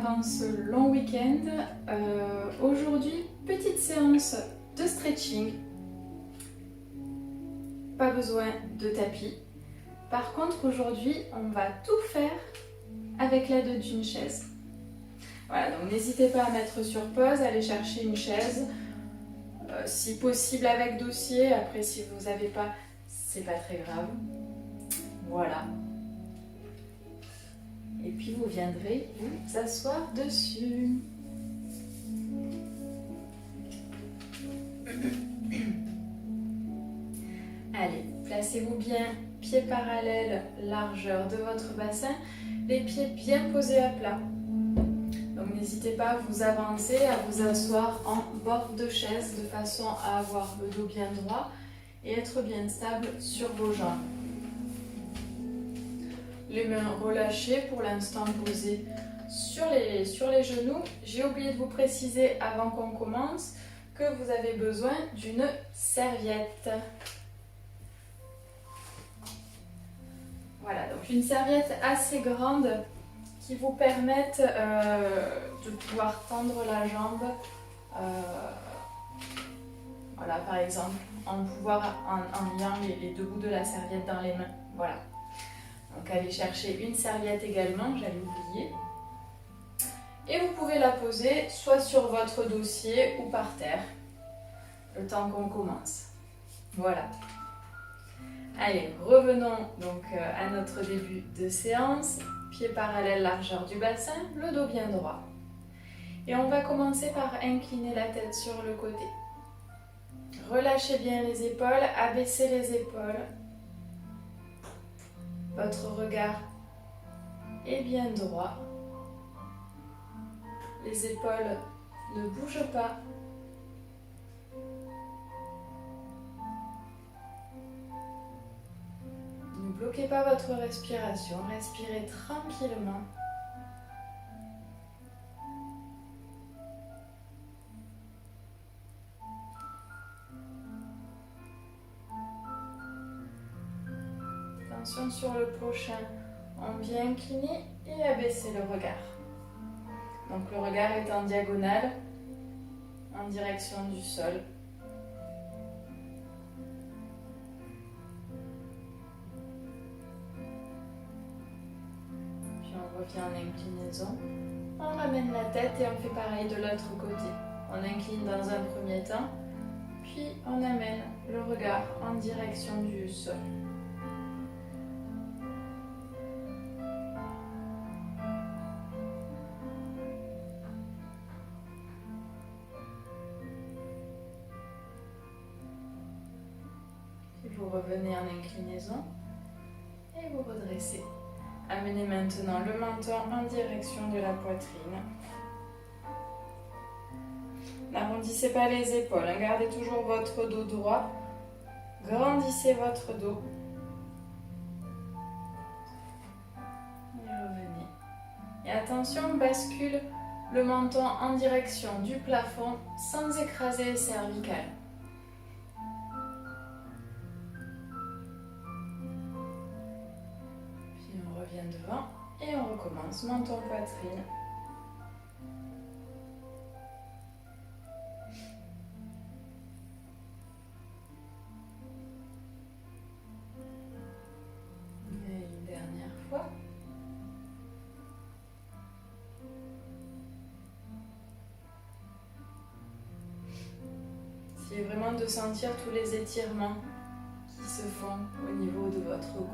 avant ce long week-end. Aujourd'hui, petite séance de stretching. Pas besoin de tapis. Par contre, aujourd'hui, on va tout faire avec l'aide d'une chaise. Voilà, donc n'hésitez pas à mettre sur pause, aller chercher une chaise. Si possible avec dossier. Après, si vous n'avez pas, c'est pas très grave. Voilà. Et puis vous viendrez vous asseoir dessus. Allez, placez-vous bien, pieds parallèles, largeur de votre bassin, les pieds bien posés à plat. Donc n'hésitez pas à vous avancer, à vous asseoir en bord de chaise de façon à avoir le dos bien droit et être bien stable sur vos jambes. Les mains relâchées, pour l'instant posées sur les genoux. J'ai oublié de vous préciser avant qu'on commence que vous avez besoin d'une serviette. Voilà, donc une serviette assez grande qui vous permette de pouvoir tendre la jambe. Voilà, par exemple, en liant les deux bouts de la serviette dans les mains. Voilà. Donc allez chercher une serviette également, j'allais oublier. Et vous pouvez la poser soit sur votre dossier ou par terre, le temps qu'on commence. Voilà. Allez, revenons donc à notre début de séance. Pieds parallèles, largeur du bassin, le dos bien droit. Et on va commencer par incliner la tête sur le côté. Relâchez bien les épaules, abaissez les épaules. Votre regard est bien droit. Les épaules ne bougent pas. Ne bloquez pas votre respiration. Respirez tranquillement. Attention sur le prochain, on vient incliner et abaisser le regard. Donc le regard est en diagonale, en direction du sol. Puis on revient en inclinaison. On ramène la tête et on fait pareil de l'autre côté. On incline dans un premier temps, puis on amène le regard en direction du sol. Vous revenez en inclinaison et vous redressez. Amenez maintenant le menton en direction de la poitrine. N'arrondissez pas les épaules, gardez toujours votre dos droit. Grandissez votre dos. Et revenez. Et attention, bascule le menton en direction du plafond sans écraser les cervicales. Devant et on recommence, menton, poitrine. Et une dernière fois. Essayez vraiment de sentir tous les étirements qui se font au niveau de votre cou.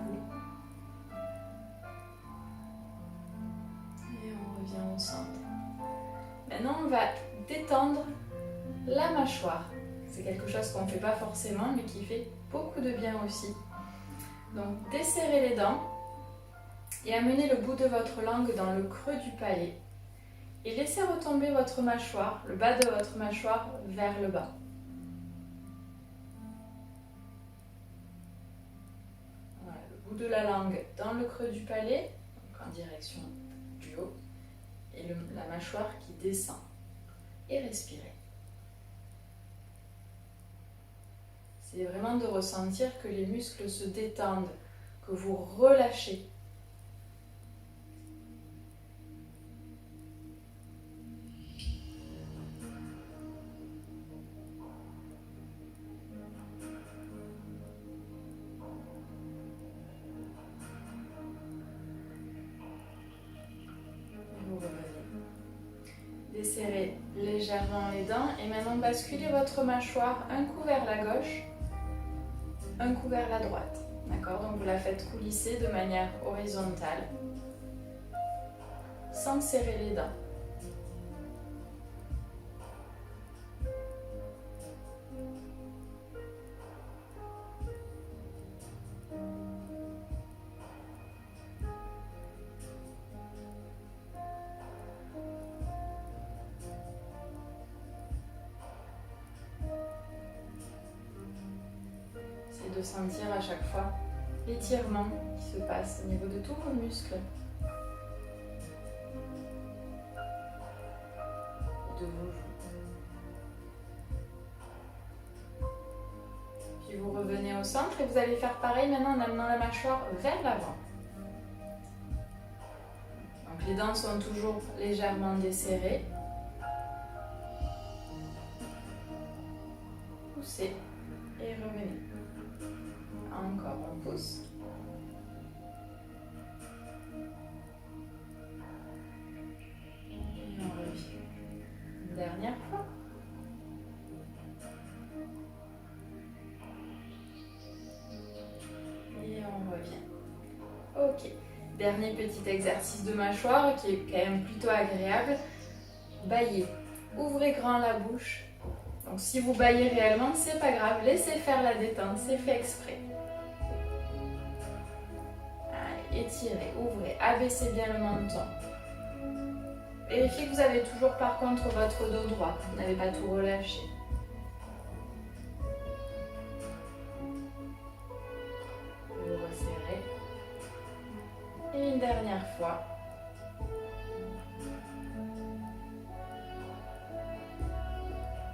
Au centre. Maintenant, on va détendre la mâchoire. C'est quelque chose qu'on ne fait pas forcément, mais qui fait beaucoup de bien aussi. Donc, desserrez les dents et amenez le bout de votre langue dans le creux du palais. Et laissez retomber votre mâchoire, le bas de votre mâchoire vers le bas. Voilà, le bout de la langue dans le creux du palais, donc en direction du haut. Et la mâchoire qui descend. Et respirez. C'est vraiment de ressentir que les muscles se détendent, que vous relâchez. desserrez légèrement les dents et maintenant basculez votre mâchoire un coup vers la gauche, un coup vers la droite. D'accord? Donc vous la faites coulisser de manière horizontale sans serrer les dents. De sentir à chaque fois l'étirement qui se passe au niveau de tous vos muscles et de vos joues. Puis vous revenez au centre et vous allez faire pareil maintenant en amenant la mâchoire vers l'avant. Donc les dents sont toujours légèrement desserrées. Poussez et revenez. Encore, on pousse. Et on revient. Une dernière fois. Et on revient. Ok. Dernier petit exercice de mâchoire qui est quand même plutôt agréable. Bâillez. Ouvrez grand la bouche. Donc si vous bâillez réellement, c'est pas grave. Laissez faire la détente, c'est fait exprès. Étirez, ouvrez, abaissez bien le menton. Vérifiez que vous avez toujours par contre votre dos droit, vous n'avez pas tout relâché. Vous resserrez. Et une dernière fois.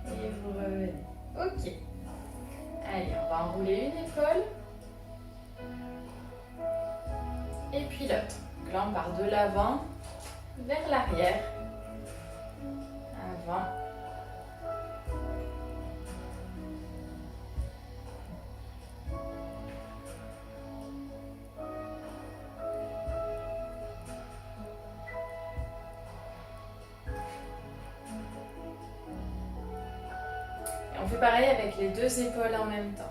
Et vous revenez. Ok. Allez, on va enrouler une épaule. Et puis l'autre. Donc là, on part de l'avant vers l'arrière. Avant. Et on fait pareil avec les deux épaules en même temps.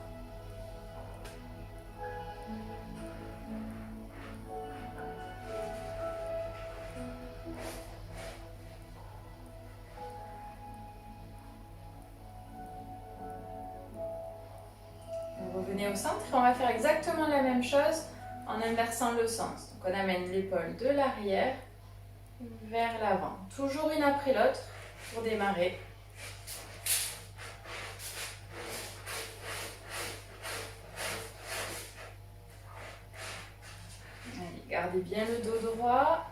Revenez au centre et on va faire exactement la même chose en inversant le sens. Donc on amène l'épaule de l'arrière vers l'avant. Toujours une après l'autre pour démarrer. Allez, gardez bien le dos droit.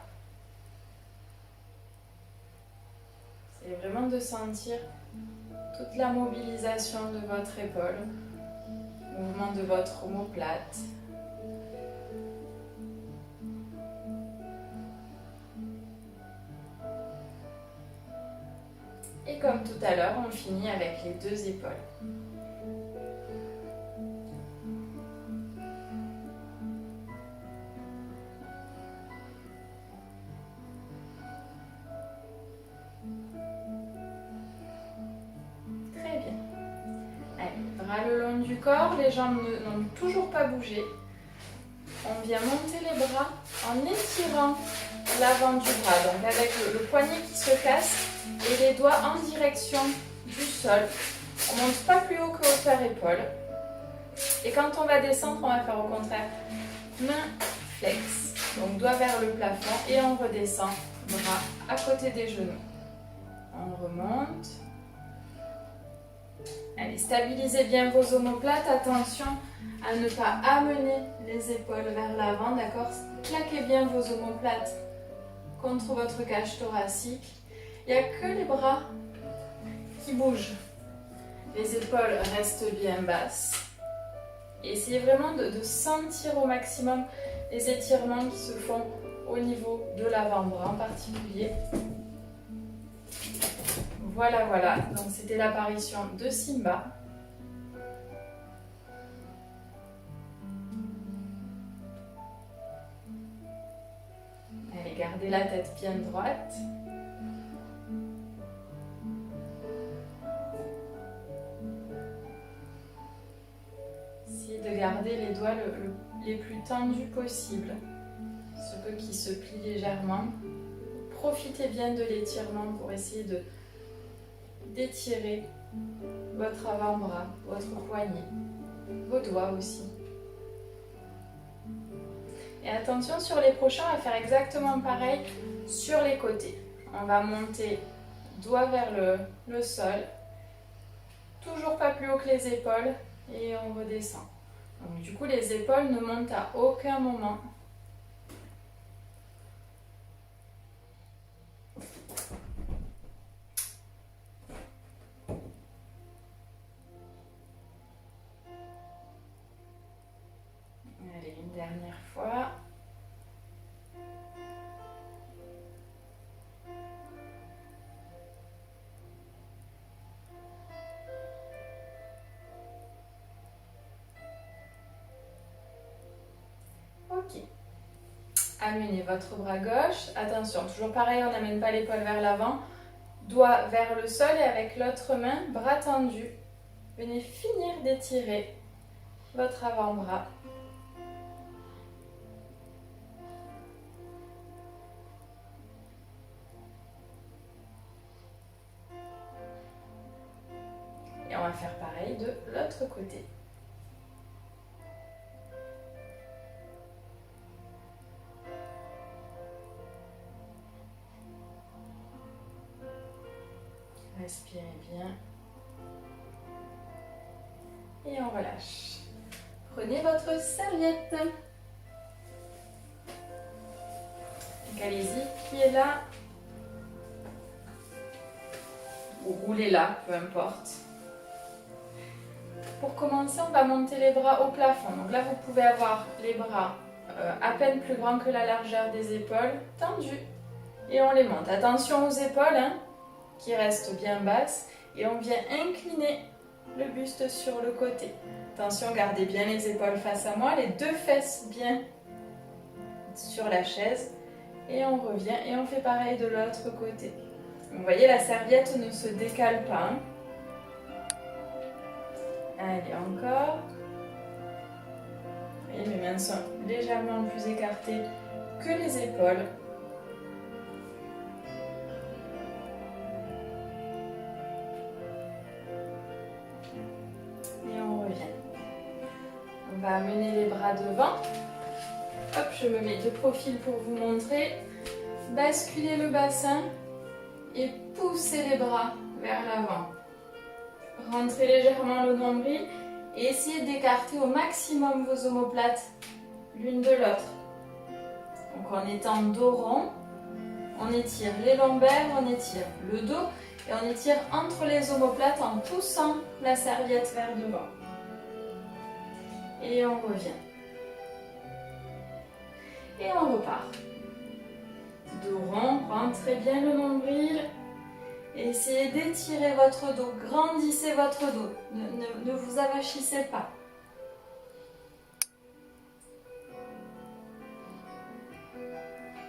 C'est vraiment de sentir toute la mobilisation de votre épaule. Mouvement de votre omoplate. Et comme tout à l'heure, on finit avec les deux épaules. Très bien. Allez, bras le long du corps, les jambes n'ont toujours pas bougé. On vient monter les bras en étirant l'avant du bras, donc avec le poignet qui se casse et les doigts en direction du sol. On ne monte pas plus haut que hauteur épaule. Et quand on va descendre, on va faire au contraire main flex, donc doigt vers le plafond et on redescend, bras à côté des genoux. On remonte. Allez, stabilisez bien vos omoplates, attention à ne pas amener les épaules vers l'avant, d'accord? Plaquez bien vos omoplates contre votre cage thoracique. Il n'y a que les bras qui bougent. Les épaules restent bien basses. Et essayez vraiment de sentir au maximum les étirements qui se font au niveau de l'avant-bras en particulier. Voilà, voilà. Donc c'était l'apparition de Simba. Allez, gardez la tête bien droite. Essayez de garder les doigts les plus tendus possible. Ceux qui se plient légèrement. Profitez bien de l'étirement pour essayer d'étirer votre avant-bras, votre poignet, vos doigts aussi. Et attention, sur les prochains, on va faire exactement pareil sur les côtés. On va monter doigt vers le sol, toujours pas plus haut que les épaules, et on redescend. Donc, du coup, les épaules ne montent à aucun moment. Allez, une dernière fois. Ok. Amenez votre bras gauche. Attention, toujours pareil, on n'amène pas l'épaule vers l'avant. Doigt vers le sol et avec l'autre main, bras tendu. Venez finir d'étirer votre avant-bras. Et on va faire pareil de l'autre côté. Respirez bien. Et on relâche. Prenez votre serviette. Donc allez-y, pied là. Ou roulez là, peu importe. Pour commencer, on va monter les bras au plafond. Donc là, vous pouvez avoir les bras à peine plus grands que la largeur des épaules, tendus. Et on les monte. Attention aux épaules, hein, qui restent bien basses. Et on vient incliner le buste sur le côté. Attention, gardez bien les épaules face à moi, les deux fesses bien sur la chaise. Et on revient et on fait pareil de l'autre côté. Vous voyez, la serviette ne se décale pas. Hein. Allez, encore. Et mes mains sont légèrement plus écartées que les épaules. Et on revient. On va amener les bras devant. Hop, je me mets de profil pour vous montrer. Basculez le bassin et poussez les bras vers l'avant. Rentrez légèrement le nombril et essayez d'écarter au maximum vos omoplates l'une de l'autre. Donc en étant dos rond, on étire les lombaires, on étire le dos et on étire entre les omoplates en poussant la serviette vers devant. Et on revient. Et on repart. Dos rond, rentrez bien le nombril. Essayez d'étirer votre dos, grandissez votre dos, ne vous avachissez pas.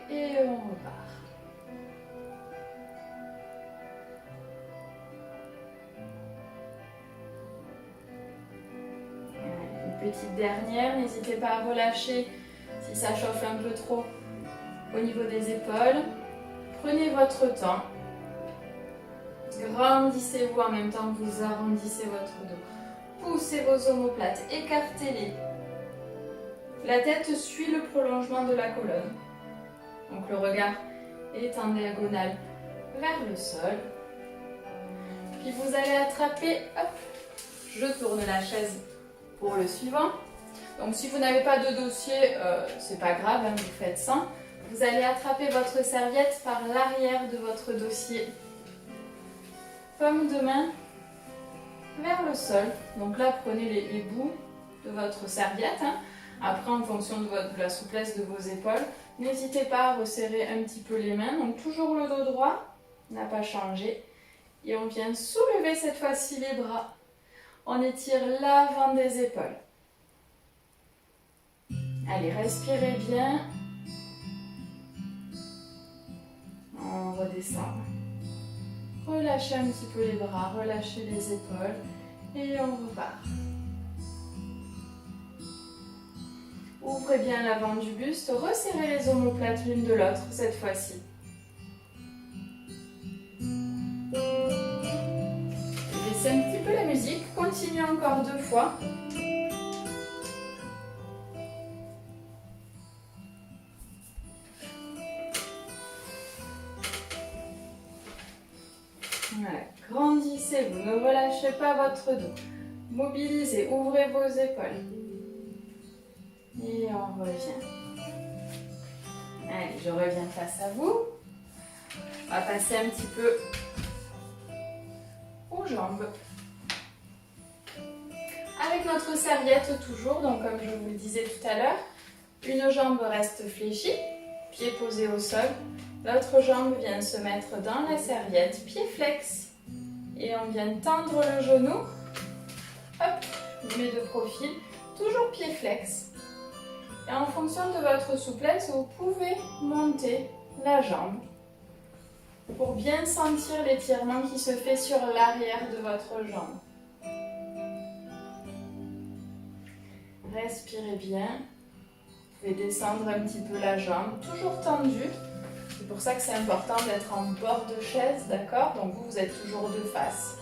Et on repart. Une petite dernière, n'hésitez pas à relâcher si ça chauffe un peu trop au niveau des épaules. Prenez votre temps. Grandissez-vous en même temps que vous arrondissez votre dos. Poussez vos omoplates, écartez-les. La tête suit le prolongement de la colonne. Donc le regard est en diagonale vers le sol. Puis vous allez attraper, hop, je tourne la chaise pour le suivant. Donc si vous n'avez pas de dossier, c'est pas grave, hein, vous faites sans. Vous allez attraper votre serviette par l'arrière de votre dossier. Paume de main vers le sol. Donc là, prenez les bouts de votre serviette. Hein. Après, en fonction de la souplesse de vos épaules, n'hésitez pas à resserrer un petit peu les mains. Donc toujours le dos droit, n'a pas changé. Et on vient soulever cette fois-ci les bras. On étire l'avant des épaules. Allez, respirez bien. On redescend. Relâchez un petit peu les bras, relâchez les épaules et on repart. Ouvrez bien l'avant du buste, resserrez les omoplates l'une de l'autre cette fois-ci. Baissez un petit peu la musique, continuez encore 2 fois. Voilà, grandissez-vous, ne relâchez pas votre dos. Mobilisez, ouvrez vos épaules. Et on revient. Allez, je reviens face à vous. On va passer un petit peu aux jambes. Avec notre serviette toujours, donc comme je vous le disais tout à l'heure, une jambe reste fléchie, pied posé au sol. L'autre jambe vient se mettre dans la serviette, pied flex. Et on vient tendre le genou. Hop, je mets de profil, toujours pied flex. Et en fonction de votre souplesse, vous pouvez monter la jambe pour bien sentir l'étirement qui se fait sur l'arrière de votre jambe. Respirez bien. Vous pouvez descendre un petit peu la jambe, toujours tendue. C'est pour ça que c'est important d'être en bord de chaise, d'accord? Donc vous êtes toujours de face.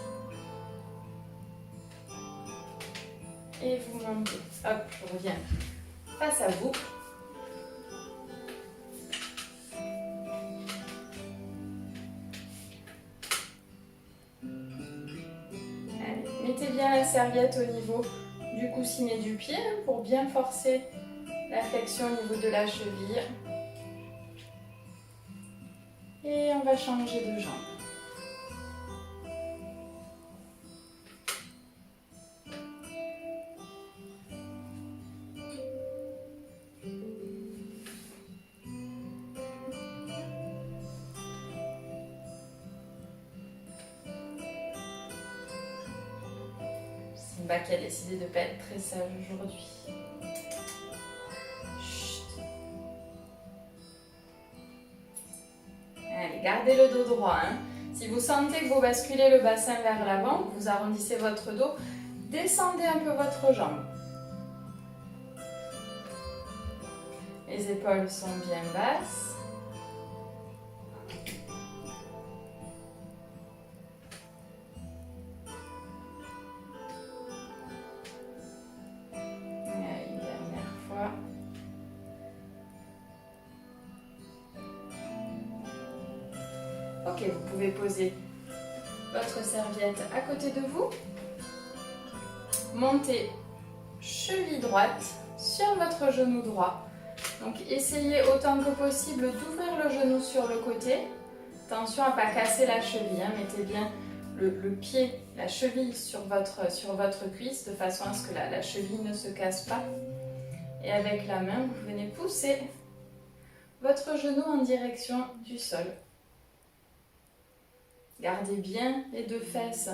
Et vous montez. Hop, je reviens face à vous. Allez, mettez bien la serviette au niveau du coussinet du pied pour bien forcer la flexion au niveau de la cheville. Et on va changer de jambe. Simba qui a décidé de ne pas être très sage aujourd'hui. Allez, gardez le dos droit. Si vous sentez que vous basculez le bassin vers l'avant, vous arrondissez votre dos, descendez un peu votre jambe. Les épaules sont bien basses. Allez, une dernière fois. Ok, vous pouvez poser votre serviette à côté de vous. Montez cheville droite sur votre genou droit. Donc essayez autant que possible d'ouvrir le genou sur le côté. Attention à ne pas casser la cheville. Mettez bien le pied, la cheville sur votre cuisse de façon à ce que la cheville ne se casse pas. Et avec la main, vous venez pousser votre genou en direction du sol. Gardez bien les 2 fesses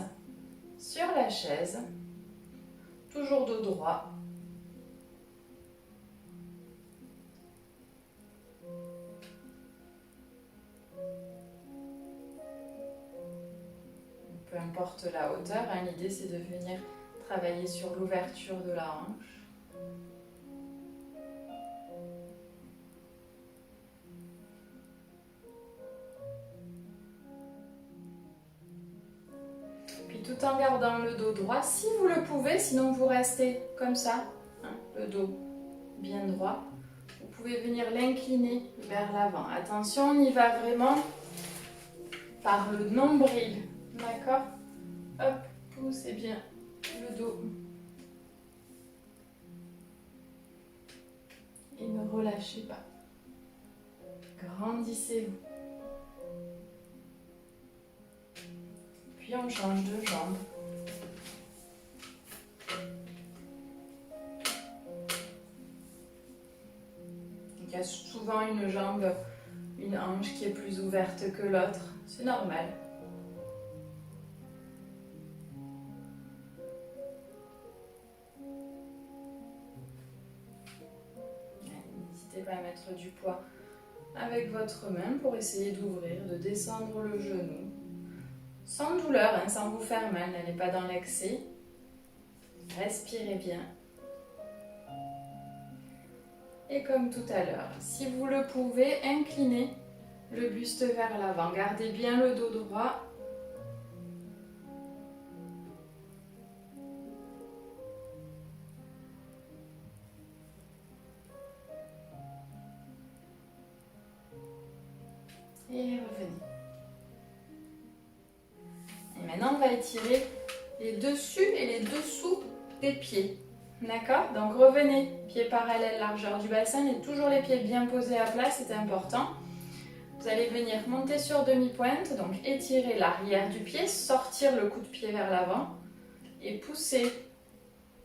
sur la chaise. Toujours dos droit. Peu importe la hauteur, l'idée c'est de venir travailler sur l'ouverture de la hanche. Puis tout en gardant le dos droit, si vous le pouvez, sinon vous restez comme ça, le dos bien droit. Vous pouvez venir l'incliner vers l'avant. Attention, on y va vraiment par le nombril. D'accord? Hop, poussez bien le dos. Et ne relâchez pas. Grandissez-vous. Puis on change de jambe. Il y a souvent une jambe, une hanche qui est plus ouverte que l'autre. C'est normal. N'hésitez pas à mettre du poids avec votre main pour essayer d'ouvrir, de descendre le genou. Sans douleur, sans vous faire mal, n'allez pas dans l'excès. Respirez bien. Et comme tout à l'heure, si vous le pouvez, inclinez le buste vers l'avant. Gardez bien le dos droit. Et revenez. Et maintenant, on va étirer les dessus et les dessous des pieds. D'accord? Donc revenez, pieds parallèles, largeur du bassin, et toujours les pieds bien posés à plat, c'est important. Vous allez venir monter sur demi-pointe, donc étirer l'arrière du pied, sortir le coup de pied vers l'avant et pousser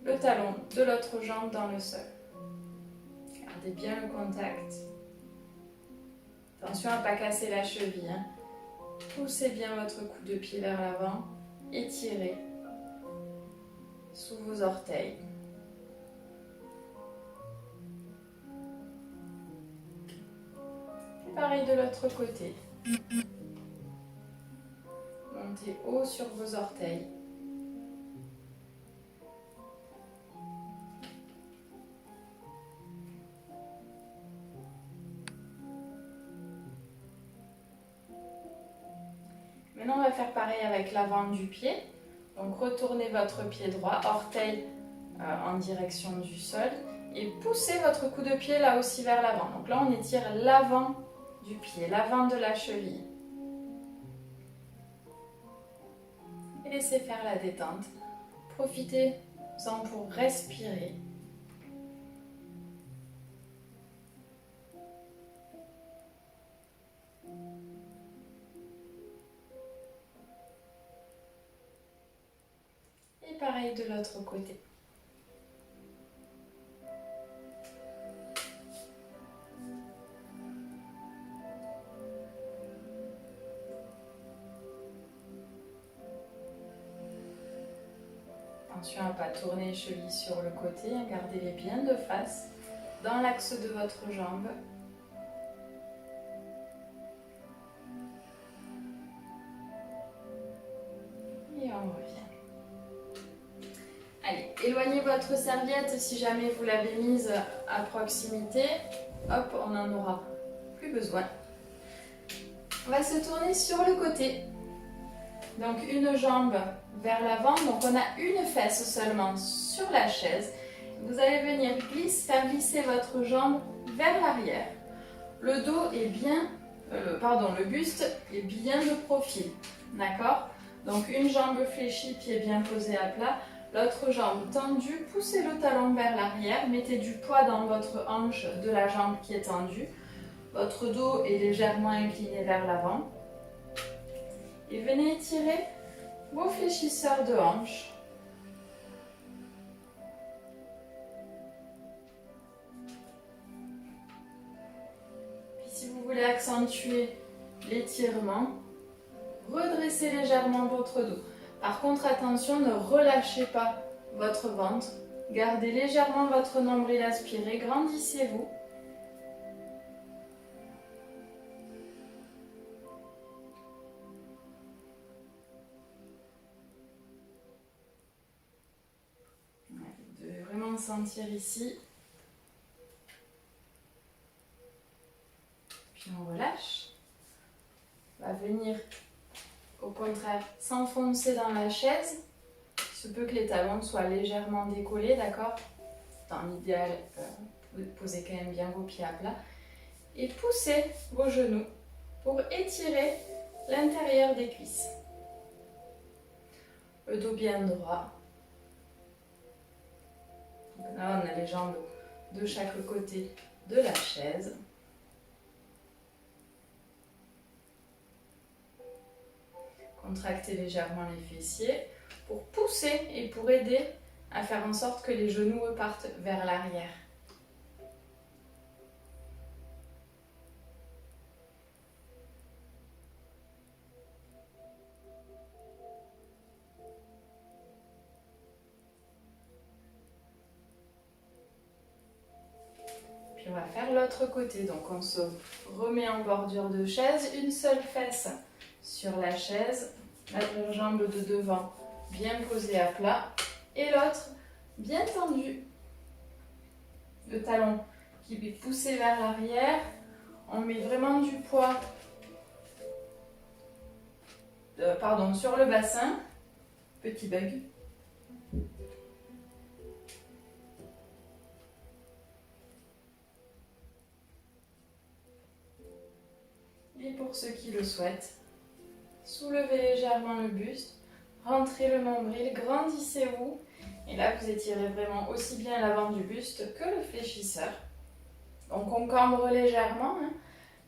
le talon de l'autre jambe dans le sol. Gardez bien le contact. Attention à ne pas casser la cheville, hein. Poussez bien votre coup de pied vers l'avant, étirez sous vos orteils. Et pareil de l'autre côté. Montez haut sur vos orteils. Maintenant, on va faire pareil avec l'avant du pied. Donc, retournez votre pied droit, orteil en direction du sol. Et poussez votre coup de pied là aussi vers l'avant. Donc là, on étire l'avant du pied, l'avant de la cheville. Et laissez faire la détente. Profitez-en pour respirer. Et pareil de l'autre côté. Attention à ne pas tourner les chevilles sur le côté, gardez-les bien de face, dans l'axe de votre jambe. Et on revient. Allez, éloignez votre serviette si jamais vous l'avez mise à proximité. Hop, on n'en aura plus besoin. On va se tourner sur le côté. Donc une jambe vers l'avant, donc on a une fesse seulement sur la chaise. Vous allez venir faire glisser votre jambe vers l'arrière. Le dos est bien, le buste est bien de profil, d'accord? Donc une jambe fléchie, pied bien posé à plat, l'autre jambe tendue, poussez le talon vers l'arrière, mettez du poids dans votre hanche de la jambe qui est tendue. Votre dos est légèrement incliné vers l'avant. Et venez étirer vos fléchisseurs de hanches. Puis si vous voulez accentuer l'étirement, redressez légèrement votre dos. Par contre, attention, ne relâchez pas votre ventre. Gardez légèrement votre nombril aspiré, grandissez-vous. Vous devez vraiment sentir ici. Puis on relâche. On va venir au contraire s'enfoncer dans la chaise. Il se peut que les talons soient légèrement décollés, d'accord? Dans l'idéal, vous posez quand même bien vos pieds à plat. Et poussez vos genoux pour étirer l'intérieur des cuisses. Le dos bien droit. Donc là, on a les jambes de chaque côté de la chaise. Contractez légèrement les fessiers pour pousser et pour aider à faire en sorte que les genoux repartent vers l'arrière. Puis on va faire l'autre côté. Donc on se remet en bordure de chaise, une seule fesse sur la chaise, la jambe de devant bien posée à plat et l'autre bien tendue. Le talon qui est poussé vers l'arrière. On met vraiment du poids sur le bassin. Petit bug. Et pour ceux qui le souhaitent, soulevez légèrement le buste, rentrez le nombril, grandissez-vous. Et là, vous étirez vraiment aussi bien l'avant du buste que le fléchisseur. Donc on cambre légèrement, hein,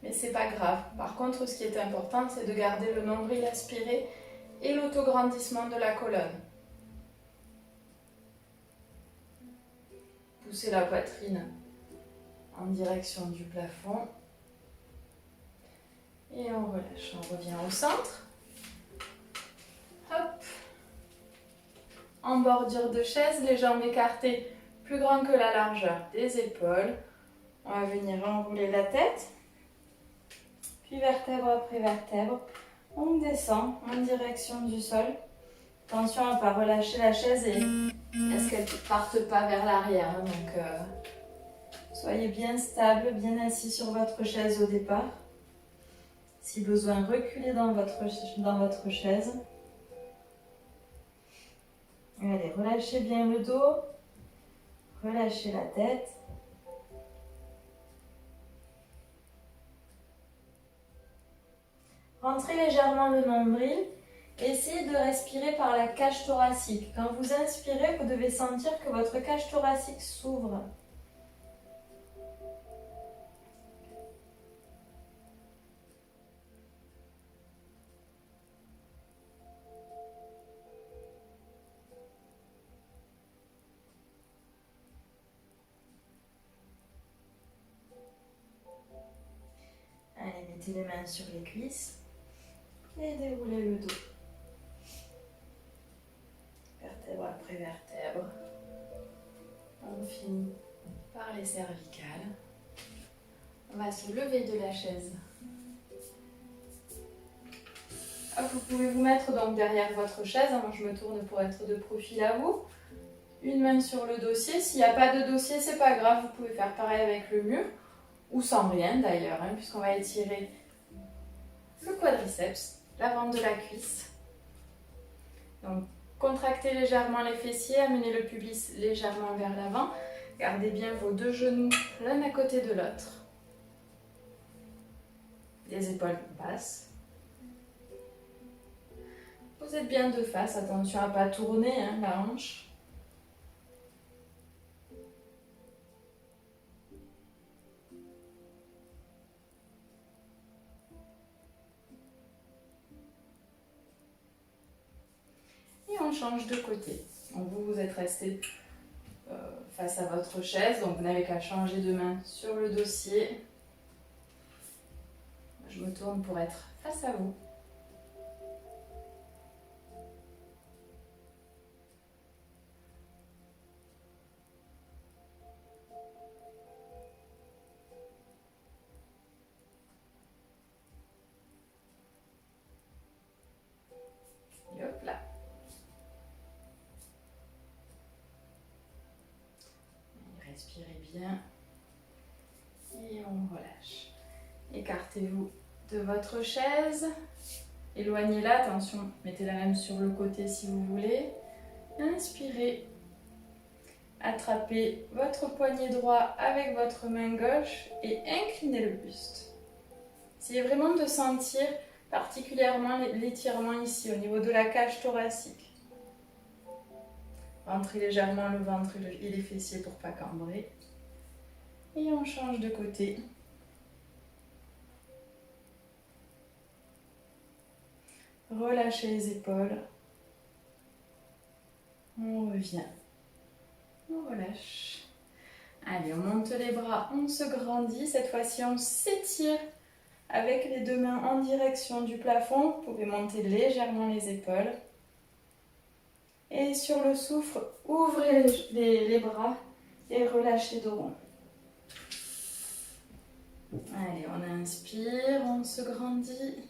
mais c'est pas grave. Par contre, ce qui est important, c'est de garder le nombril aspiré et l'autograndissement de la colonne. Poussez la poitrine en direction du plafond. Et on relâche, on revient au centre. Hop. En bordure de chaise, les jambes écartées plus grand que la largeur des épaules. On va venir enrouler la tête. Puis vertèbre après vertèbre, on descend en direction du sol. Attention à ne pas relâcher la chaise et à ce qu'elle ne parte pas vers l'arrière. Donc, soyez bien stable, bien assis sur votre chaise au départ. Si besoin, reculez dans votre chaise. Allez, relâchez bien le dos, relâchez la tête. Rentrez légèrement le nombril. Essayez de respirer par la cage thoracique. Quand vous inspirez, vous devez sentir que votre cage thoracique s'ouvre. Allez, mettez les mains sur les cuisses et déroulez le dos. Vertèbre après vertèbre. On finit par les cervicales. On va se lever de la chaise. Hop, vous pouvez vous mettre donc derrière votre chaise. Moi, je me tourne pour être de profil à vous. Une main sur le dossier. S'il n'y a pas de dossier, c'est pas grave. Vous pouvez faire pareil avec le mur. Ou sans rien d'ailleurs, hein, puisqu'on va étirer le quadriceps, l'avant de la cuisse. Donc, contractez légèrement les fessiers, amenez le pubis légèrement vers l'avant. Gardez bien vos deux genoux l'un à côté de l'autre. Les épaules basses. Vous êtes bien de face, attention à ne pas tourner la hanche. Et on change de côté. Donc vous êtes resté face à votre chaise, donc vous n'avez qu'à changer de main sur le dossier. Je me tourne pour être face à vous. Et hop là. Respirez bien. Et on relâche. Écartez-vous de votre chaise. Éloignez-la, attention, mettez-la même sur le côté si vous voulez. Inspirez. Attrapez votre poignet droit avec votre main gauche et inclinez le buste. Essayez vraiment de sentir particulièrement l'étirement ici au niveau de la cage thoracique. Rentrez légèrement le ventre et les fessiers pour ne pas cambrer. Et on change de côté. Relâchez les épaules. On revient. On relâche. Allez, on monte les bras, on se grandit. Cette fois-ci, on s'étire avec les deux mains en direction du plafond. Vous pouvez monter légèrement les épaules. Et sur le souffle, ouvrez les bras et relâchez dos rond. Allez, on inspire, on se grandit.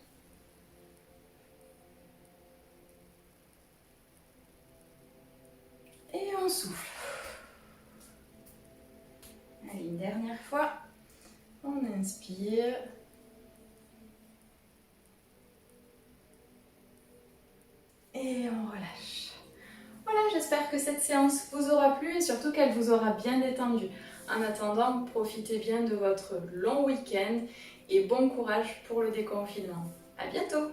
Et on souffle. Allez, une dernière fois. On inspire. Et on relâche. Voilà, j'espère que cette séance vous aura plu et surtout qu'elle vous aura bien détendu. En attendant, profitez bien de votre long week-end et bon courage pour le déconfinement. À bientôt!